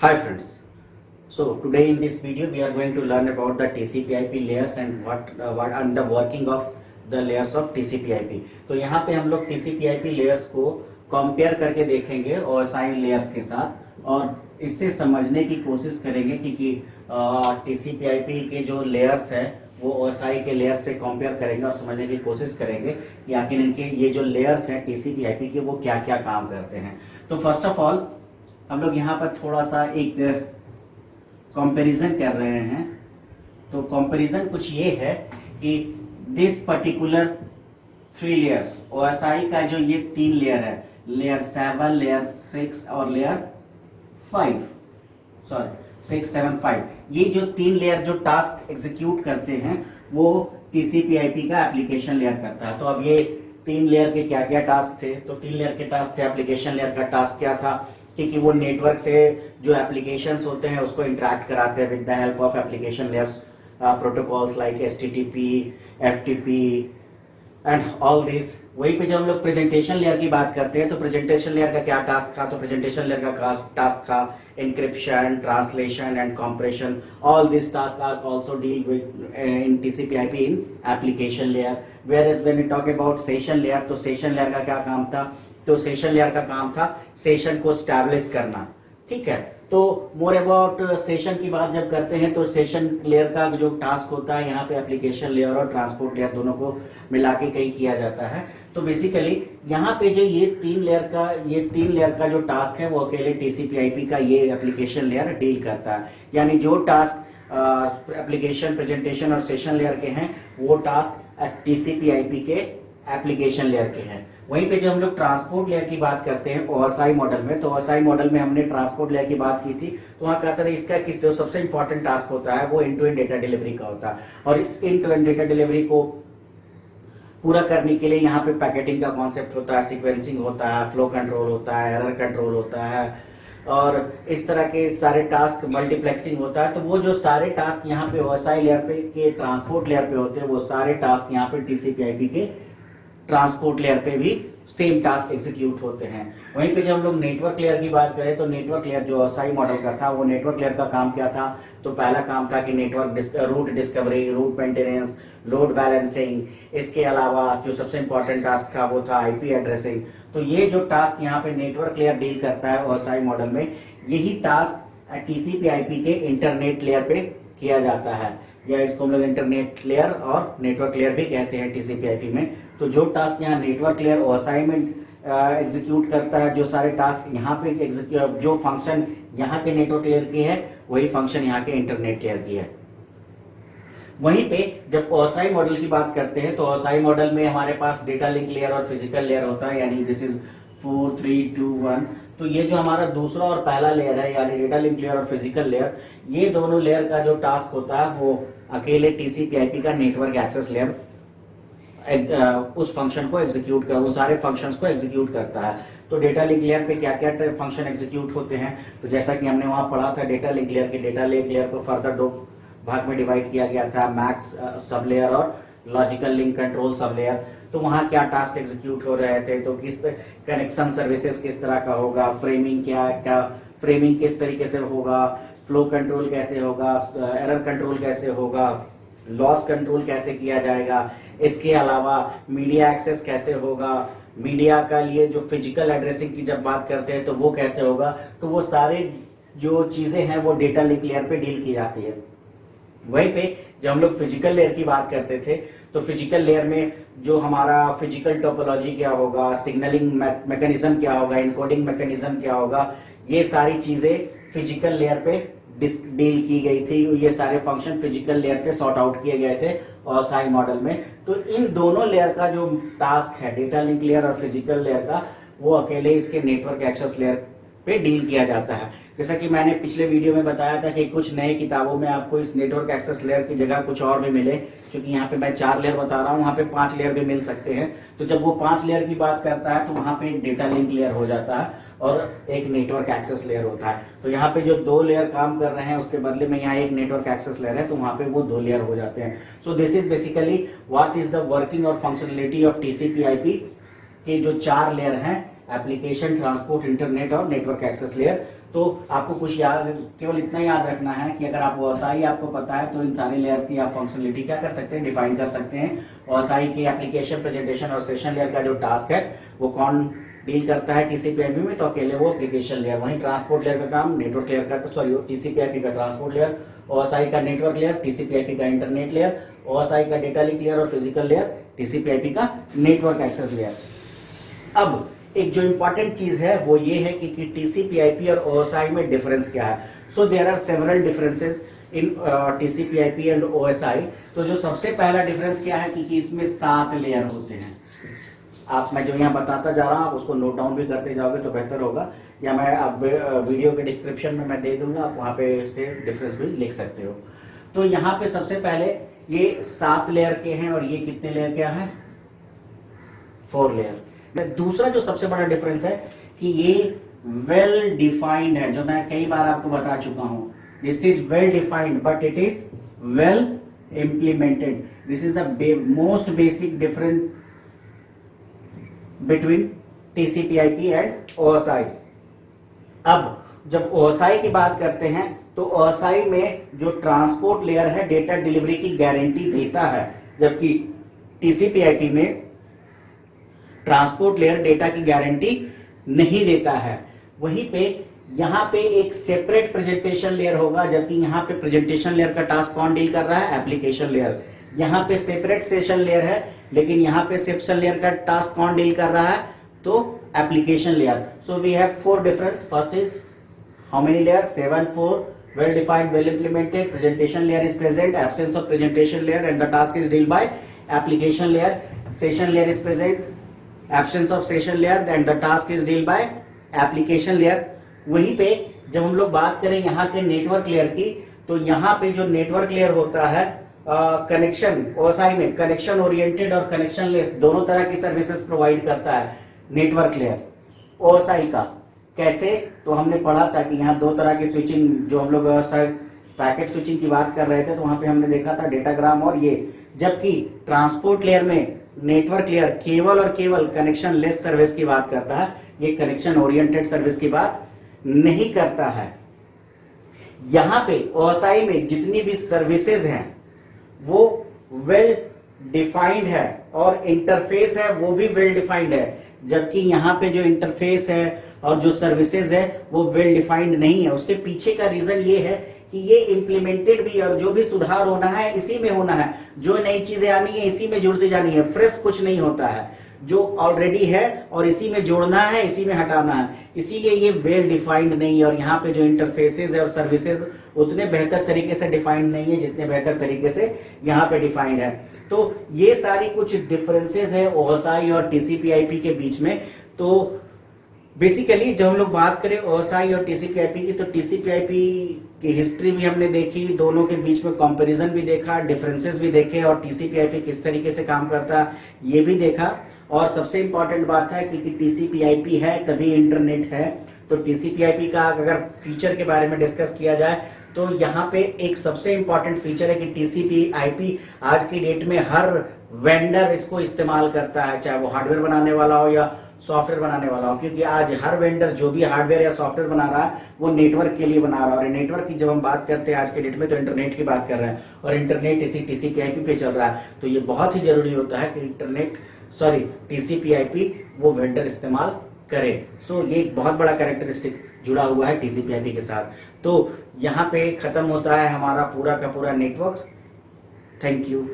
Hi friends. So today in this video we are going to learn about the TCP/IP layers and what and the working of the layers of TCP/IP. तो यहाँ पे हम लोग TCP/IP layers को compare करके देखेंगे OSI layers के साथ और इससे समझने की कोशिश करेंगे कि TCP/IP के जो layers है वो OSI के layers से कंपेयर करेंगे और समझने की कोशिश करेंगे कि आखिर इनके ये जो layers हैं TCP/IP के वो क्या क्या काम करते हैं। तो फर्स्ट ऑफ ऑल हम लोग यहाँ पर थोड़ा सा एक कंपैरिजन कर रहे हैं। तो कंपैरिजन कुछ ये है कि दिस पर्टिकुलर 3 लेयर्स OSI का जो ये 3 लेयर है, लेयर 7, लेयर 6 और लेयर 6, 7, 5, ये जो 3 लेयर जो टास्क एग्जीक्यूट करते हैं वो TCP/IP का एप्लीकेशन लेयर करता है। तो अब ये 3 लेयर के क्या क्या टास्क थे? तो 3 लेयर के टास्क थे। एप्लीकेशन लेयर का टास्क क्या था कि वो नेटवर्क से जो एप्लीकेशंस होते हैं उसको इंटरेक्ट कराते हैं with the help of application layers protocols like HTTP, FTP and all this. वहीं पे जब हम लोग प्रेजेंटेशन लेयर की बात करते हैं तो प्रेजेंटेशन लेयर का क्या टास्क था? तो प्रेजेंटेशन लेयर का टास्क था encryption, translation and compression. All these tasks are also deal with in TCP/IP in application layer. Whereas when we talk about session layer, तो session layer का क्या काम था? तो सेशन लेयर का काम था सेशन को स्टैब्लिश करना। ठीक है, तो मोर अबाउट सेशन की बात जब करते हैं तो सेशन लेयर का जो टास्क होता है यहाँ पे एप्लीकेशन लेयर और ट्रांसपोर्ट लेयर दोनों को मिला के कहीं किया जाता है। तो बेसिकली यहाँ पे जो ये 3 लेयर का जो टास्क है वो अकेले TCP/IP का ये एप्लीकेशन लेयर डील करता है। यानी जो टास्क एप्लीकेशन, प्रेजेंटेशन और सेशन लेयर के हैं वो टास्क TCP/IP के एप्लीकेशन लेयर के हैं। वहीं पे जब हम लोग ट्रांसपोर्ट लेयर की बात करते हैं OSI मॉडल में, तो OSI मॉडल में हमने ट्रांसपोर्ट लेयर की बात की थी। तो वहां कहते हैं इसका जो सबसे इंपॉर्टेंट टास्क होता है वो end to end data delivery का होता है। और इस end to end data delivery को पूरा करने के लिए यहाँ पे पैकेटिंग का कॉन्सेप्ट होता है, सीक्वेंसिंग होता है, फ्लो कंट्रोल होता है, एरर कंट्रोल होता है और इस तरह के सारे टास्क, मल्टीप्लेक्सिंग होता है। तो वो जो सारे टास्क यहाँ पे OSI लेयर पे के ट्रांसपोर्ट लेयर पे होते हैं वो सारे टास्क यहाँ पे TCP/IP के ट्रांसपोर्ट लेयर पे भी सेम टास्क एग्जीक्यूट होते हैं। वहीं पे जब हम लोग नेटवर्क लेयर की बात करें तो नेटवर्क लेयर जो OSI मॉडल का था वो नेटवर्क लेयर का काम क्या था? तो पहला काम था कि network route discovery, route maintenance, load balancing. इसके अलावा जो सबसे इंपॉर्टेंट टास्क था वो था IP एड्रेसिंग। तो ये जो टास्क यहाँ पे नेटवर्क लेयर डील करता है OSI मॉडल में, यही टास्क TCP/IP के इंटरनेट लेयर पे किया जाता है, या इसको हम लोग इंटरनेट लेयर और नेटवर्क लेयर भी कहते हैं TCP/IP में। तो जो टास्क यहाँ नेटवर्क लेयर OSI में एग्जीक्यूट करता है, जो सारे टास्क यहाँ पे जो फंक्शन यहाँ के नेटवर्क लेयर की है वही फंक्शन यहाँ के इंटरनेट लेयर की है। वहीं पे जब OSI मॉडल की बात करते हैं तो OSI मॉडल में हमारे पास डेटा लिंक लेयर और फिजिकल लेयर होता है, यानी दिस इज 4, 3, 2, 1। तो ये जो हमारा दूसरा और पहला लेयर है यानी डेटा लिंक लेयर और फिजिकल लेयर, ये दोनों लेयर का जो टास्क होता है वो अकेले TCP/IP का नेटवर्क एक्सेस लेयर उस फंक्शन को एग्जीक्यूट कर, वो सारे फंक्शंस को एग्जीक्यूट करता है। तो डेटा लिंक लेयर पे क्या क्या फंक्शन एग्जीक्यूट होते हैं? तो जैसा कि हमने वहां पढ़ा था डेटा लिंक लेयर को फर्दर 2 भाग में डिवाइड किया गया था, मैक्स सब लेयर और logical link control sub layer. तो वहां क्या टास्क एग्जीक्यूट हो रहे थे? तो किस कनेक्शन सर्विसेज किस तरह का होगा, फ्रेमिंग किस तरीके से होगा, फ्लो कंट्रोल कैसे होगा, एरर कंट्रोल कैसे होगा, लॉस कंट्रोल कैसे किया जाएगा, इसके अलावा मीडिया एक्सेस कैसे होगा, मीडिया का लिए जो फिजिकल एड्रेसिंग की जब बात करते हैं तो वो कैसे होगा। तो वो सारे जो चीजें हैं वो डेटा लिंक लेयर पे डील की जाती है। वहीं पे जब हम लोग फिजिकल लेयर की बात करते थे तो फिजिकल लेयर में जो हमारा फिजिकल टोपोलॉजी क्या होगा, सिग्नलिंग मैकेनिज्म क्या होगा, इनकोडिंग मैकेनिज्म क्या होगा, ये सारी चीजें फिजिकल लेयर पे डील की गई थी। ये सारे फंक्शन फिजिकल लेयर पे सॉर्ट आउट किए गए थे OSI मॉडल में। तो इन दोनों लेयर का जो टास्क है डेटा लिंक लेयर और फिजिकल लेयर का, वो अकेले इसके नेटवर्क एक्सेस लेयर पे डील किया जाता है। जैसा कि मैंने पिछले वीडियो में बताया था कि कुछ नए किताबों में आपको इस नेटवर्क एक्सेस लेयर की जगह कुछ और भी मिले, क्योंकि यहाँ पे मैं 4 लेयर बता रहा हूँ, वहाँ पे 5 लेयर भी मिल सकते हैं। तो जब वो 5 लेयर की बात करता है तो वहाँ पे एक डेटा लिंक लेयर हो जाता है और एक नेटवर्क एक्सेस लेयर होता है। तो यहाँ पे जो 2 लेयर काम कर रहे हैं उसके बदले में यहाँ एक नेटवर्क एक्सेस लेयर है, तो वहाँ पे वो 2 लेयर हो जाते हैं। So this is basically what is the working और फंक्शनलिटी ऑफ TCP/IP के जो 4 लेयर हैं, एप्लीकेशन, ट्रांसपोर्ट, इंटरनेट और नेटवर्क एक्सेस लेयर। तो आपको कुछ याद, केवल इतना याद रखना है कि अगर आप OSI आपको पता है तो इन सारे लेयर्स की आप फंक्शनलिटी क्या कर सकते हैं, डिफाइन कर सकते हैं। OSI के एप्लीकेशन, प्रेजेंटेशन और सेशन लेयर का जो टास्क है वो कौन डील करता है TCP/IP में, तो अकेले वो एप्लीकेशन लेयर। वहीं ट्रांसपोर्ट लेयर का काम नेटवर्क लेयर का, सॉरी TCP/IP का ट्रांसपोर्ट लेयर, OSI का नेटवर्क लेयर, TCP/IP का इंटरनेट लेयर, OSI का डेटा लिंक लेयर और फिजिकल लेयर, TCP/IP का नेटवर्क एक्सेस लेयर। अब एक जो इंपॉर्टेंट चीज है वो ये है कि TCP/IP और OSI में डिफरेंस क्या है। So there are several differences in TCP/IP and OSI। तो जो सबसे पहला डिफरेंस क्या है कि इसमें 7 लेयर होते हैं। मैं जो यहाँ बताता जा रहा हूँ आप उसको नोट डाउन भी करते जाओगे तो बेहतर होगा, या मैं अब वीडियो के डिस्क्रिप्शन में मैं दे दूंगा, आप वहाँ पे से डिफरेंस भी लिख सकते हो। तो यहाँ पे सबसे पहले ये 7 लेयर के हैं और ये कितने लेयर क्या है, 4 लेयर। दूसरा जो सबसे बड़ा डिफरेंस है कि ये वेल डिफाइंड है, जो मैं कई बार आपको बता चुका हूं। This is well defined but it is well implemented. This is the most basic difference between TCP/IP and OSI। अब जब OSI की बात करते हैं तो OSI में जो ट्रांसपोर्ट लेयर है डेटा डिलीवरी की गारंटी देता है, जबकि TCP/IP में ट्रांसपोर्ट लेयर डेटा की गारंटी नहीं देता है। वहीं पे यहां पे एक सेपरेट प्रेजेंटेशन लेयर होगा, जबकि यहां पे प्रेजेंटेशन लेयर का टास्क कौन डील कर रहा है, एप्लीकेशन लेयर। यहां पे सेपरेट सेशन लेयर है, लेकिन यहां पे सेशन लेयर का टास्क कौन डील कर रहा है, तो application layer. So we have 4 difference. First is how many layers, 7, 4, well defined, well implemented, presentation layer is present, absence of presentation layer and the task is dealt by application layer, session layer is present, absence of session layer and the task is dealt by application layer। वहीं पे जब हम लोग बात करें यहाँ के network layer की, तो यहाँ पे जो नेटवर्क लेयर होता है कनेक्शन, OSI में कनेक्शन ओरिएंटेड और कनेक्शन लेस दोनों तरह की सर्विसेज प्रोवाइड करता है नेटवर्क लेयर OSI का। कैसे, तो हमने पढ़ा था कि यहाँ 2 तरह की स्विचिंग, जो हम लोग सर पैकेट स्विचिंग की बात कर रहे थे तो वहां पे हमने देखा था डेटाग्राम और ये। जबकि ट्रांसपोर्ट लेयर में नेटवर्क लेयर केवल और केवल कनेक्शन लेस सर्विस की बात करता है, ये कनेक्शन ओरिएंटेड सर्विस की बात नहीं करता है। यहां पे OSI में जितनी भी सर्विसेज हैं वो वेल डिफाइंड है और इंटरफेस है वो भी वेल डिफाइंड है, जबकि यहाँ पे जो इंटरफेस है और जो सर्विसेज है वो वेल डिफाइंड नहीं है। उसके पीछे का रीजन ये है कि ये इंप्लीमेंटेड भी, और जो भी सुधार होना है इसी में होना है, जो नई चीजें आनी है इसी में जुड़ती जानी है, फ्रेश कुछ नहीं होता है, जो ऑलरेडी है और इसी में जोड़ना है, इसी में हटाना है। इसीलिए ये वेल डिफाइंड नहीं है और यहाँ पे जो इंटरफेसेस है और सर्विसेज उतने बेहतर तरीके से डिफाइंड नहीं है जितने बेहतर तरीके से यहाँ पे डिफाइंड है। तो ये सारी कुछ डिफरेंसेस है OSI और TCP/IP के बीच में। तो बेसिकली जब हम लोग बात करें OSI और TCP/IP की, तो TCP/IP की हिस्ट्री भी हमने देखी, दोनों के बीच में कंपैरिजन भी देखा, डिफरेंसेस भी देखे और TCP/IP किस तरीके से काम करता है ये भी देखा। और सबसे इंपॉर्टेंट बात है कि TCP/IP है तभी इंटरनेट है। तो TCP/IP का अगर फीचर के बारे में डिस्कस किया जाए तो यहाँ पे एक सबसे इंपॉर्टेंट फीचर है कि TCP/IP आज की डेट में हर वेंडर इसको इस्तेमाल करता है, चाहे वो हार्डवेयर बनाने वाला हो या सॉफ्टवेयर बनाने वाला हो, क्योंकि आज हर वेंडर जो भी हार्डवेयर या सॉफ्टवेयर बना रहा है वो नेटवर्क के लिए बना रहा है। और नेटवर्क की जब हम बात करते हैं आज के डेट में तो इंटरनेट की बात कर रहे हैं, और इंटरनेट इसी TCP/IP पे चल रहा है। तो ये बहुत ही जरूरी होता है कि TCP/IP वो वेंडर इस्तेमाल करे। सो ये एक बहुत बड़ा कैरेक्टरिस्टिक्स जुड़ा हुआ है TCP/IP के साथ। तो यहाँ पे खत्म होता है हमारा पूरा का पूरा नेटवर्क। Thank you.